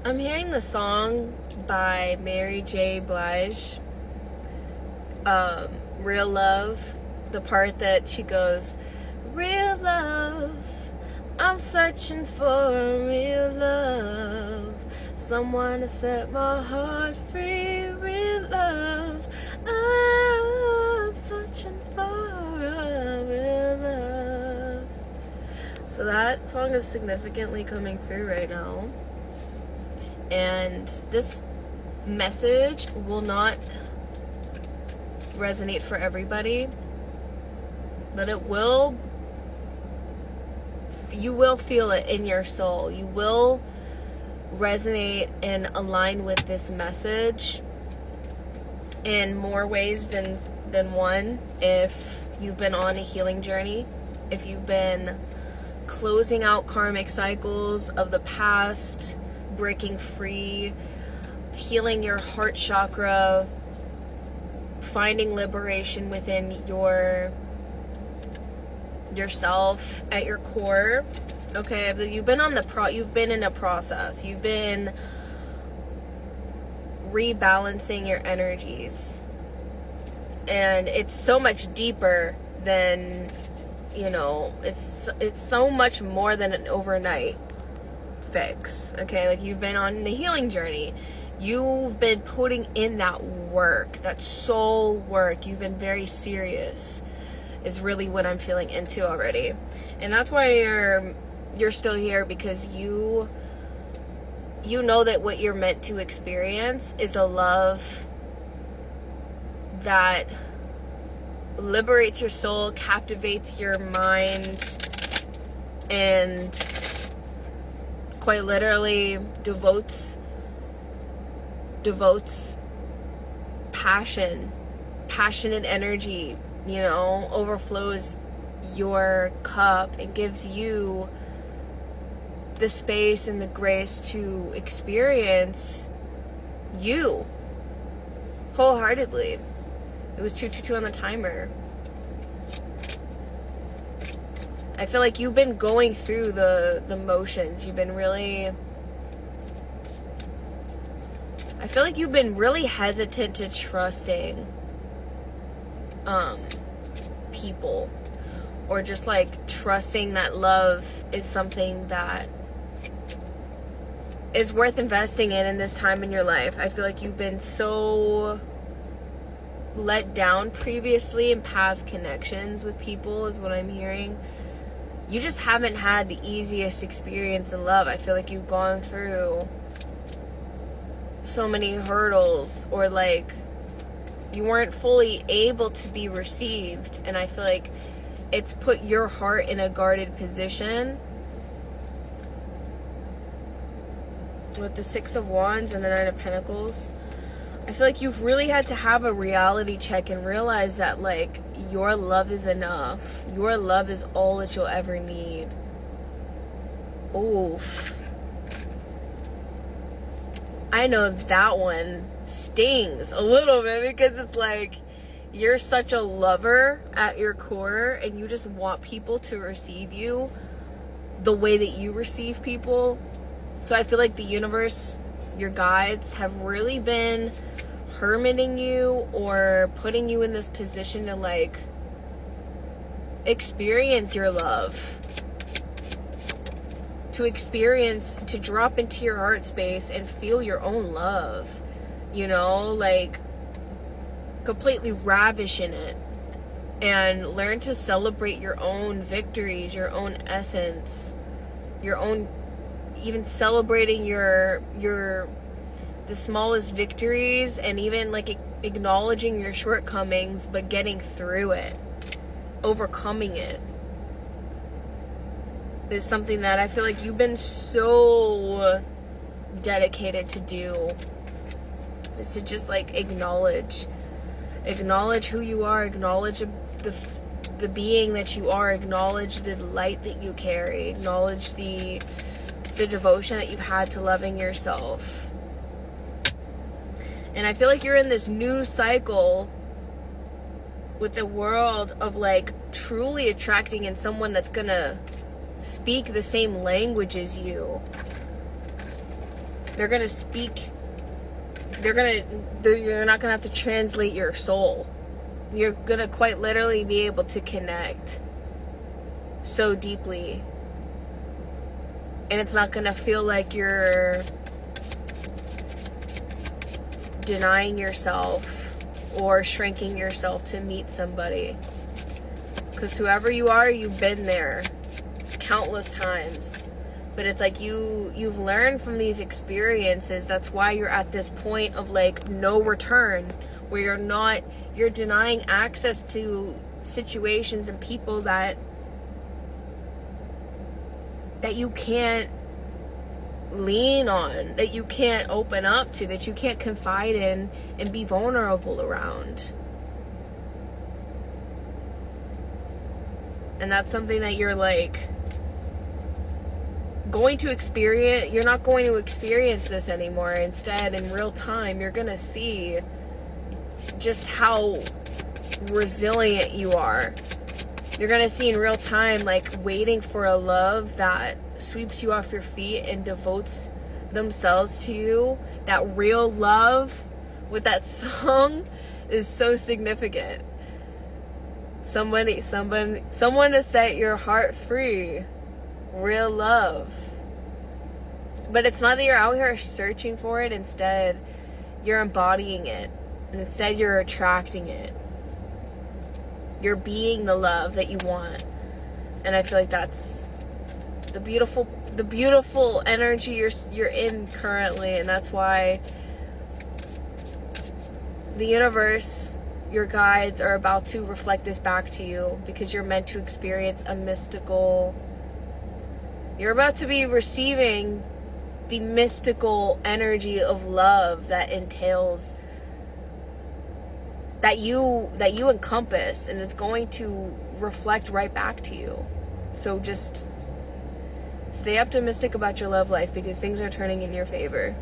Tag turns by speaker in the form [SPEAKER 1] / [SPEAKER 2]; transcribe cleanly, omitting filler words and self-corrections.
[SPEAKER 1] I'm hearing the song by Mary J. Blige, Real Love, the part that she goes, real love, I'm searching for real love, someone to set my heart free, real love, I'm searching for a real love. So that song is significantly coming through right now. And this message will not resonate for everybody, but it will, you will feel it in your soul. You will resonate and align with this message in more ways than one. If you've been on a healing journey, if you've been closing out karmic cycles of the past, breaking free, healing your heart chakra, finding liberation within yourself at your core. Okay, you've been on you've been in a process. You've been rebalancing your energies, and it's so much deeper than, it's so much more than an overnight fix. Okay, like, you've been on the healing journey. You've been putting in that work, that soul work. You've been very serious, is really what I'm feeling into already. And that's why you're still here, because you know that what you're meant to experience is a love that liberates your soul, captivates your mind, and quite literally devotes passionate energy, overflows your cup and gives you the space and the grace to experience you wholeheartedly. It was 222 on the timer. I feel like you've been going through the motions. You've been really, I feel like you've been really hesitant to trusting people, or just like trusting that love is something that is worth investing in this time in your life. I feel like you've been so let down previously in past connections with people, is what I'm hearing. You just haven't had the easiest experience in love. I feel like you've gone through so many hurdles, or like you weren't fully able to be received, and I feel like it's put your heart in a guarded position with the 6 of Wands and the 9 of Pentacles. I feel like you've really had to have a reality check and realize that, like, your love is enough. Your love is all that you'll ever need. Oof. I know that one stings a little bit, because it's like, you're such a lover at your core, and you just want people to receive you the way that you receive people. So I feel like the universe, your guides, have really been hermiting you, or putting you in this position to like experience your love, to drop into your heart space and feel your own love, like completely ravish in it, and learn to celebrate your own victories, your own essence, your own, even celebrating the smallest victories, and even like acknowledging your shortcomings, but getting through it, overcoming it, is something that I feel like you've been so dedicated to do, is to just like acknowledge who you are, acknowledge the being that you are, acknowledge the light that you carry, acknowledge the devotion that you've had to loving yourself. And I feel like you're in this new cycle with the world of like truly attracting in someone that's gonna speak the same language as you. They're gonna speak. You're not gonna have to translate your soul. You're gonna quite literally be able to connect so deeply. And it's not gonna feel like you're denying yourself or shrinking yourself to meet somebody. Because whoever you are, you've been there countless times. But it's like you've learned from these experiences. That's why you're at this point of like no return, where you're denying access to situations and people that you can't lean on, that you can't open up to, that you can't confide in and be vulnerable around. And that's something that you're like going to experience. You're not going to experience this anymore. Instead, in real time, you're gonna see just how resilient you are. You're gonna see in real time, like, waiting for a love that sweeps you off your feet and devotes themselves to you. That real love with that song is so significant. Someone to set your heart free. Real love. But it's not that you're out here searching for it. Instead, you're embodying it. And instead, you're attracting it. You're being the love that you want. And I feel like that's the beautiful energy you're in currently. And that's why the universe, your guides, are about to reflect this back to you, because you're meant to experience a mystical. You're about to be receiving the mystical energy of love that entails, that you encompass, and it's going to reflect right back to you. So just stay optimistic about your love life, because things are turning in your favor.